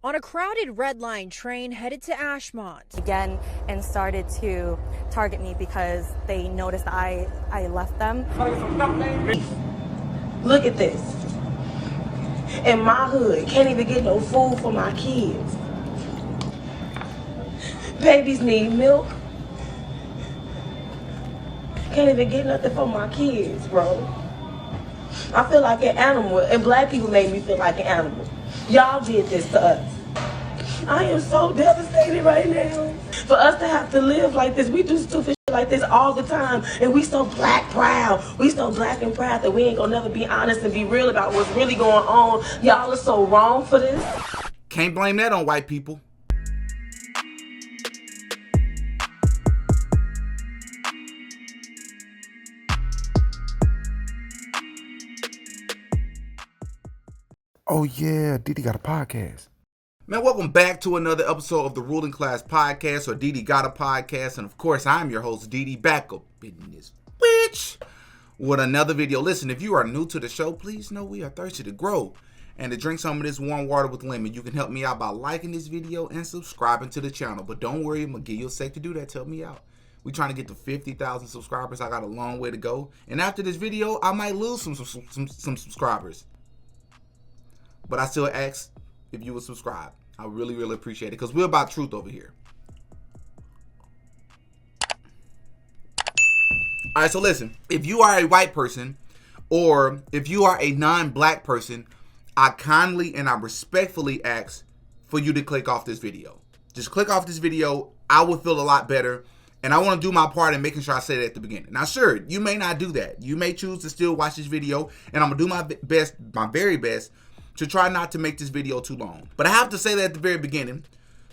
on a crowded Red Line train headed to Ashmont. Again, and started to target me because they noticed I left them. Look at this. In my hood, can't even get no food for my kids. Babies need milk. Can't even get nothing for my kids, bro. I feel like an animal, and black people made me feel like an animal. Y'all did this to us. I am so devastated right now. For us to have to live like this, we do stupid shit like this all the time, and we so black proud. We so black and proud that we ain't gonna never be honest and be real about what's really going on. Y'all are so wrong for this. Can't blame that on white people. Oh yeah, Didi got a podcast. Man, welcome back to another episode of the Ruling Class Podcast, or Didi Got a Podcast. And of course, I'm your host, Didi, back up in this bitch with another video. Listen, if you are new to the show, please know we are thirsty to grow and to drink some of this warm water with lemon. You can help me out by liking this video and subscribing to the channel. But don't worry, I'm going to give you a sec to do that. Help me out. We're trying to get to 50,000 subscribers. I got a long way to go. And after this video, I might lose some subscribers. But I still ask if you would subscribe. I really, really appreciate it, because we're about truth over here. All right, so listen. If you are a white person, or if you are a non-black person, I kindly and I respectfully ask for you to click off this video. Just click off this video. I will feel a lot better. And I want to do my part in making sure I say that at the beginning. Now, sure, you may not do that. You may choose to still watch this video, and I'm going to do my best, my very best, to try not to make this video too long. But I have to say that at the very beginning,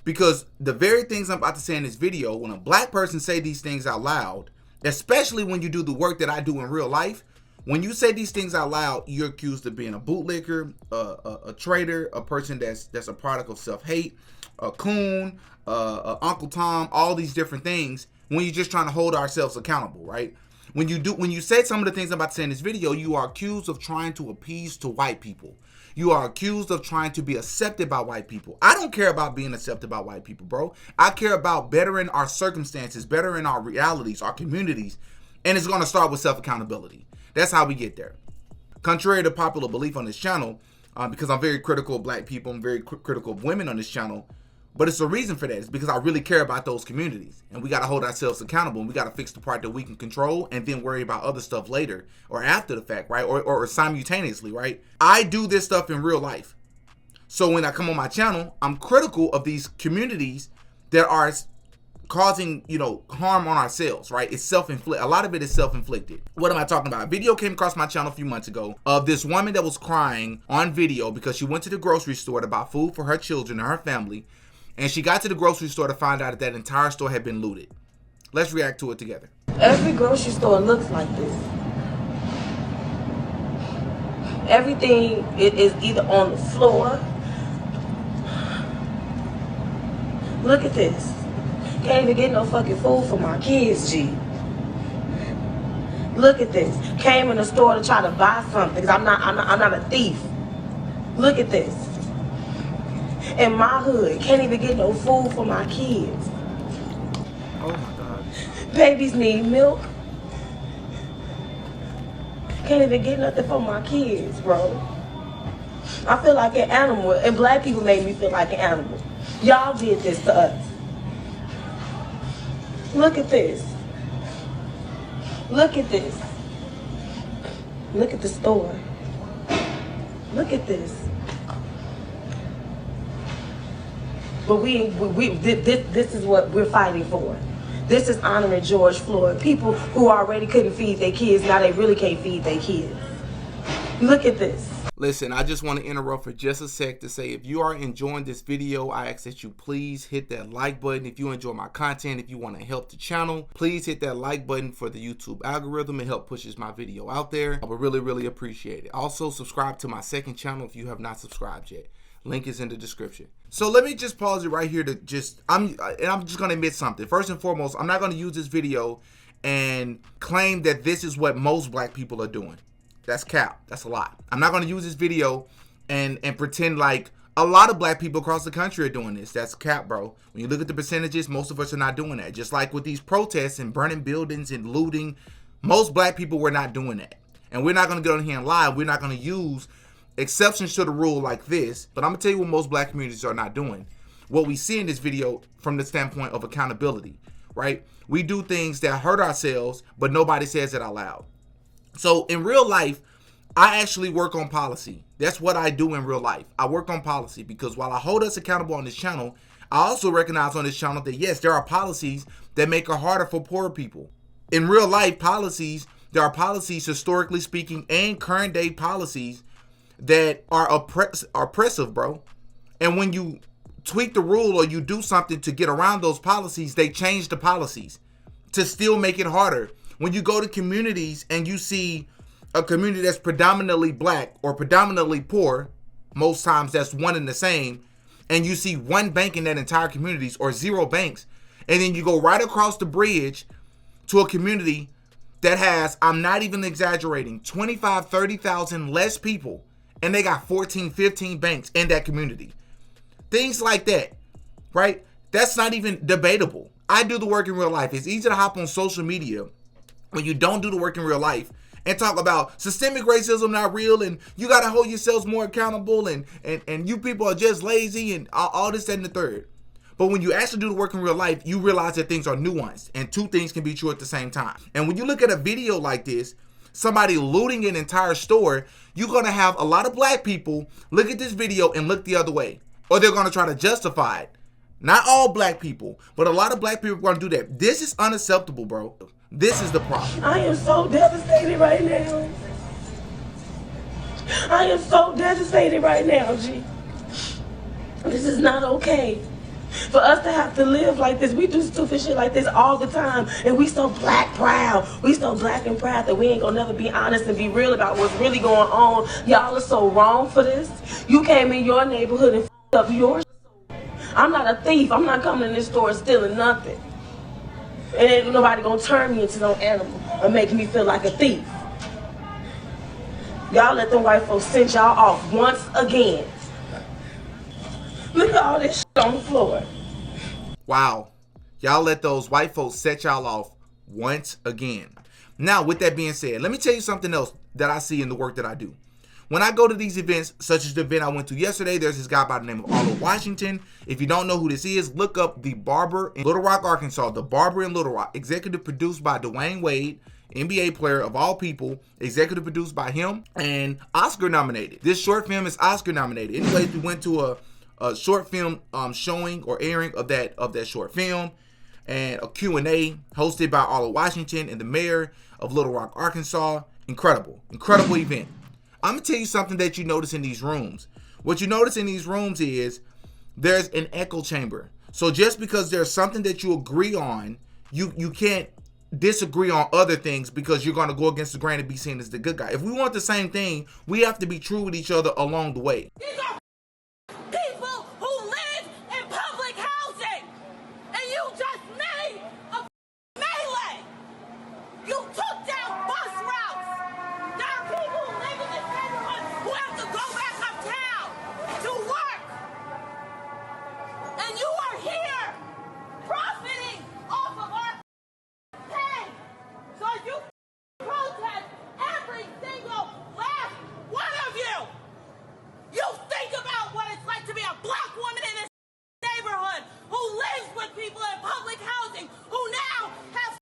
because the very things I'm about to say in this video, when a black person say these things out loud, especially when you do the work that I do in real life, when you say these things out loud, you're accused of being a bootlicker, a traitor, a person that's a product of self-hate, a coon, Uncle Tom, all these different things, when you're just trying to hold ourselves accountable, right? When you said some of the things I'm about to say in this video, you are accused of trying to appease to white people. You are accused of trying to be accepted by white people. I don't care about being accepted by white people, bro. I care about bettering our circumstances, bettering our realities, our communities, and it's going to start with self-accountability. That's how we get there. Contrary to popular belief on this channel, because I'm very critical of black people, I'm very critical of women on this channel, but it's a reason for that. It's because I really care about those communities, and we got to hold ourselves accountable, and we got to fix the part that we can control and then worry about other stuff later or after the fact, right? Or simultaneously, right? I do this stuff in real life. So when I come on my channel, I'm critical of these communities that are causing, harm on ourselves, right? It's self-inflicted. A lot of it is self-inflicted. What am I talking about? A video came across my channel a few months ago of this woman that was crying on video because she went to the grocery store to buy food for her children and her family. And she got to the grocery store to find out that entire store had been looted. Let's react to it together. Every grocery store looks like this. Everything is either on the floor. Look at this. Can't even get no fucking food for my kids, G. Look at this. Came in the store to try to buy something because I'm not a thief. Look at this. In my hood, can't even get no food for my kids. Oh my God. Babies need milk. Can't even get nothing for my kids, bro. I feel like an animal, and black people made me feel like an animal. Y'all did this to us. Look at this. Look at this. Look at the store. Look at this. But this is what we're fighting for. This is honoring George Floyd. People who already couldn't feed their kids, now they really can't feed their kids. Look at this. Listen, I just want to interrupt for just a sec to say, if you are enjoying this video, I ask that you please hit that like button. If you enjoy my content, if you want to help the channel, please hit that like button for the YouTube algorithm. It helps pushes my video out there. I would really, really appreciate it. Also, subscribe to my second channel if you have not subscribed yet. Link is in the description. So let me just pause it right here to I'm just going to admit something. First and foremost, I'm not going to use this video and claim that this is what most black people are doing. That's cap. That's a lot. I'm not going to use this video and pretend like A lot of black people across the country are doing this. That's cap, bro. When you look at the percentages, most of us are not doing that. Just like with these protests and burning buildings and looting, most black people were not doing that. And we're not going to get on here and lie. We're not going to use exceptions to the rule like this. But I'm going to tell you what most black communities are not doing. What we see in this video from the standpoint of accountability, right? We do things that hurt ourselves, but nobody says it out loud. So in real life, I actually work on policy. That's what I do in real life. I work on policy because while I hold us accountable on this channel, I also recognize on this channel that yes, there are policies that make it harder for poor people. In real life policies, there are policies, historically speaking, and current day policies that are oppressive, bro. And when you tweak the rule or you do something to get around those policies, they change the policies to still make it harder. When you go to communities and you see a community that's predominantly black or predominantly poor, most times that's one and the same, and you see one bank in that entire community or zero banks, and then you go right across the bridge to a community that has, I'm not even exaggerating, 25, 30,000 less people, and they got 14, 15 banks in that community. Things like that, right? That's not even debatable. I do the work in real life. It's easy to hop on social media when you don't do the work in real life and talk about systemic racism not real and you got to hold yourselves more accountable and you people are just lazy and all this, that, and the third. But when you actually do the work in real life, you realize that things are nuanced and two things can be true at the same time. And when you look at a video like this, somebody looting an entire store, you're going to have a lot of black people look at this video and look the other way. Or they're going to try to justify it. Not all black people, but a lot of black people are going to do that. This is unacceptable, bro. This is the problem. I am so devastated right now. I am so devastated right now, G. This is not okay. For us to have to live like this, we do stupid shit like this all the time, and we so black proud. We so black and proud that we ain't gonna never be honest and be real about what's really going on. Y'all are so wrong for this. You came in your neighborhood and f***ed up yours. I'm not a thief. I'm not coming in this store and stealing nothing. And ain't nobody gonna turn me into no animal or make me feel like a thief. Y'all let them white folks send y'all off once again. Look at all this shit on the floor. Wow. Y'all let those white folks set y'all off once again. Now, with that being said, let me tell you something else that I see in the work that I do. When I go to these events, such as the event I went to yesterday, there's this guy by the name of Oliver Washington. If you don't know who this is, look up The Barber in Little Rock, Arkansas. The Barber in Little Rock. Executive produced by Dwayne Wade, NBA player of all people. Executive produced by him and Oscar nominated. This short film is Oscar nominated. Anyways, we went to a short film showing or airing of that short film, and a Q&A hosted by Oliver Washington and the mayor of Little Rock, Arkansas. Incredible event. I'm gonna tell you something that you notice in these rooms. What you notice in these rooms is there's an echo chamber. So just because there's something that you agree on, you can't disagree on other things because you're gonna go against the grain and be seen as the good guy. If we want the same thing, we have to be true with each other along the way. These are people who live in public housing, and you just made a melee. You took down bus routes. There are people who live in this neighborhood who have to go back uptown to work, and you are here profiting off of our pain. So you protest every single last one of you. You think about what it's like to be a black woman in this neighborhood who lives with people in public housing who now have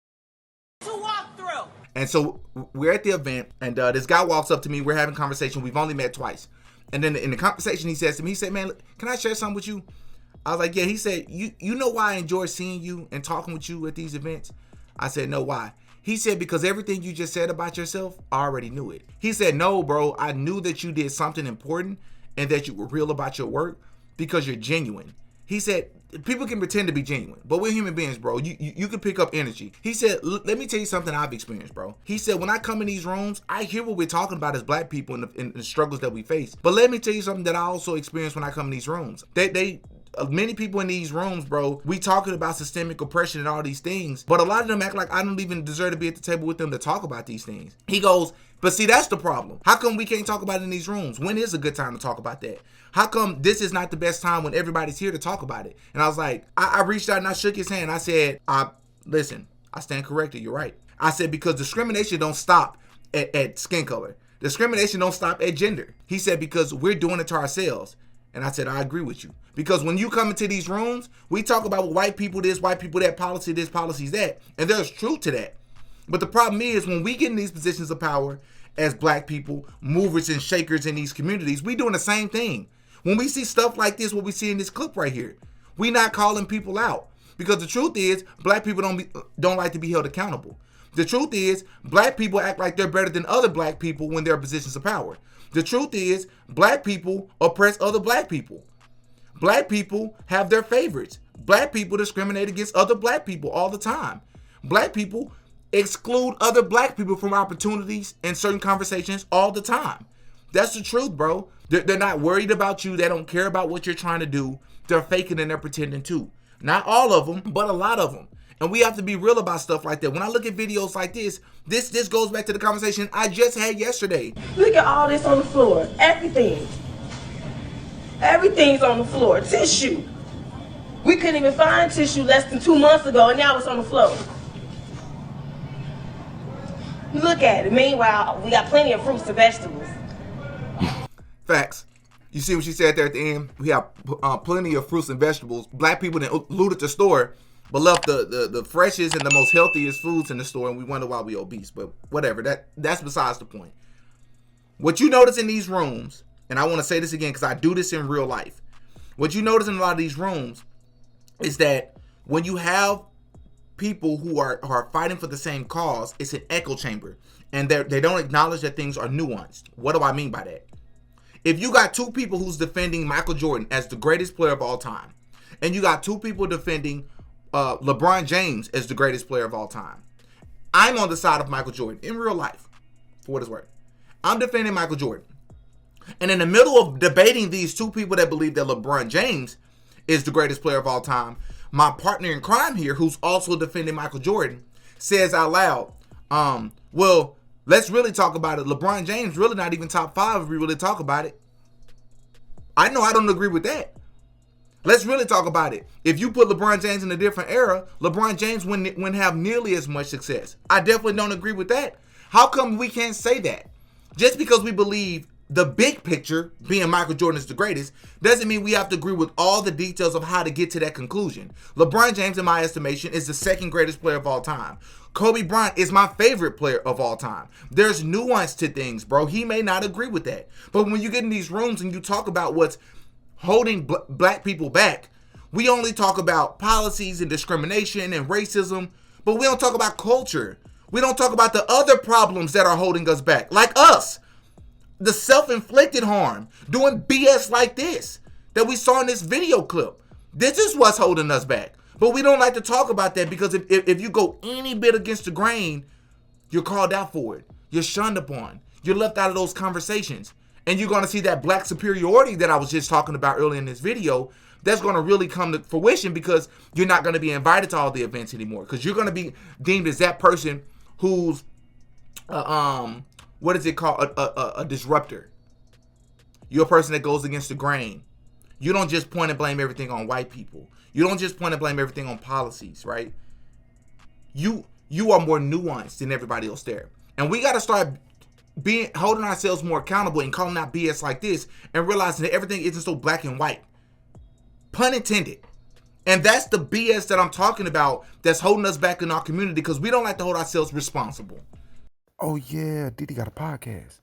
to walk through. And so we're at the event, and this guy walks up to me. We're having a conversation. We've only met twice. And then in the conversation, he says to me, he said, man, can I share something with you? I was like, yeah. He said, you know why I enjoy seeing you and talking with you at these events? I said, no, why? He said, because everything you just said about yourself, I already knew it. He said, no, bro, I knew that you did something important and that you were real about your work because you're genuine. He said, people can pretend to be genuine, but we're human beings, bro. You can pick up energy. He said, let me tell you something I've experienced, bro. He said, when I come in these rooms, I hear what we're talking about as black people and the struggles that we face. But let me tell you something that I also experience when I come in these rooms. Many people in these rooms, bro, we talking about systemic oppression and all these things, but a lot of them act like I don't even deserve to be at the table with them to talk about these things. He goes, But see, that's the problem. How come we can't talk about it in these rooms? When is a good time to talk about that? How come this is not the best time when everybody's here to talk about it? And I was like, I reached out and I shook his hand. I said, listen, I stand corrected. You're right. I said, because discrimination don't stop at skin color. Discrimination don't stop at gender. He said, because we're doing it to ourselves. And I said, I agree with you. Because when you come into these rooms, we talk about white people this, white people that, policy this, policies that. And there's truth to that. But the problem is when we get in these positions of power as black people, movers and shakers in these communities, we doing the same thing. When we see stuff like this, what we see in this clip right here, we not calling people out. Because the truth is, black people don't like to be held accountable. The truth is, black people act like they're better than other black people when they're in positions of power. The truth is, black people oppress other black people. Black people have their favorites. Black people discriminate against other black people all the time. Black people exclude other black people from opportunities in certain conversations all the time. That's the truth, bro. They're not worried about you. They don't care about what you're trying to do. They're faking and they're pretending too. Not all of them, but a lot of them. And we have to be real about stuff like that. When I look at videos like this goes back to the conversation I just had yesterday. Look at all this on the floor. Everything. Everything's on the floor. Tissue. We couldn't even find tissue less than 2 months ago, and now it's on the floor. Look at it. Meanwhile, we got plenty of fruits and vegetables. Facts. You see what she said there at the end? We have plenty of fruits and vegetables. Black people that looted the store, but left the freshest and the most healthiest foods in the store, and we wonder why we obese. But whatever. That's besides the point. What you notice in these rooms, and I want to say this again because I do this in real life. What you notice in a lot of these rooms is that when you have people who are fighting for the same cause, it's an echo chamber, and they don't acknowledge that things are nuanced. What do I mean by that? If you got two people who's defending Michael Jordan as the greatest player of all time, and you got two people defending LeBron James as the greatest player of all time, I'm on the side of Michael Jordan in real life, for what it's worth. I'm defending Michael Jordan. And in the middle of debating these two people that believe that LeBron James is the greatest player of all time, my partner in crime here, who's also defending Michael Jordan, says out loud, well, let's really talk about it. LeBron James really not even top 5 if we really talk about it. I know I don't agree with that. Let's really talk about it. If you put LeBron James in a different era, LeBron James wouldn't have nearly as much success. I definitely don't agree with that. How come we can't say that? Just because we believe the big picture, being Michael Jordan is the greatest, doesn't mean we have to agree with all the details of how to get to that conclusion. LeBron James, in my estimation, is the second greatest player of all time. Kobe Bryant is my favorite player of all time. There's nuance to things, bro. He may not agree with that. But when you get in these rooms and you talk about what's holding black people back, we only talk about policies and discrimination and racism, but we don't talk about culture. We don't talk about the other problems that are holding us back, like us. The self-inflicted harm, doing BS like this that we saw in this video clip. This is what's holding us back. But we don't like to talk about that because if you go any bit against the grain, you're called out for it. You're shunned upon. You're left out of those conversations. And you're going to see that black superiority that I was just talking about earlier in this video. That's going to really come to fruition because you're not going to be invited to all the events anymore. Because you're going to be deemed as that person who's what is it called? A disruptor. You're a person that goes against the grain. You don't just point and blame everything on white people. You don't just point and blame everything on policies, right? You are more nuanced than everybody else there. And we got to start holding ourselves more accountable and calling out BS like this and realizing that everything isn't so black and white. Pun intended. And that's the BS that I'm talking about that's holding us back in our community because we don't like to hold ourselves responsible. Oh yeah, Diddy got a podcast.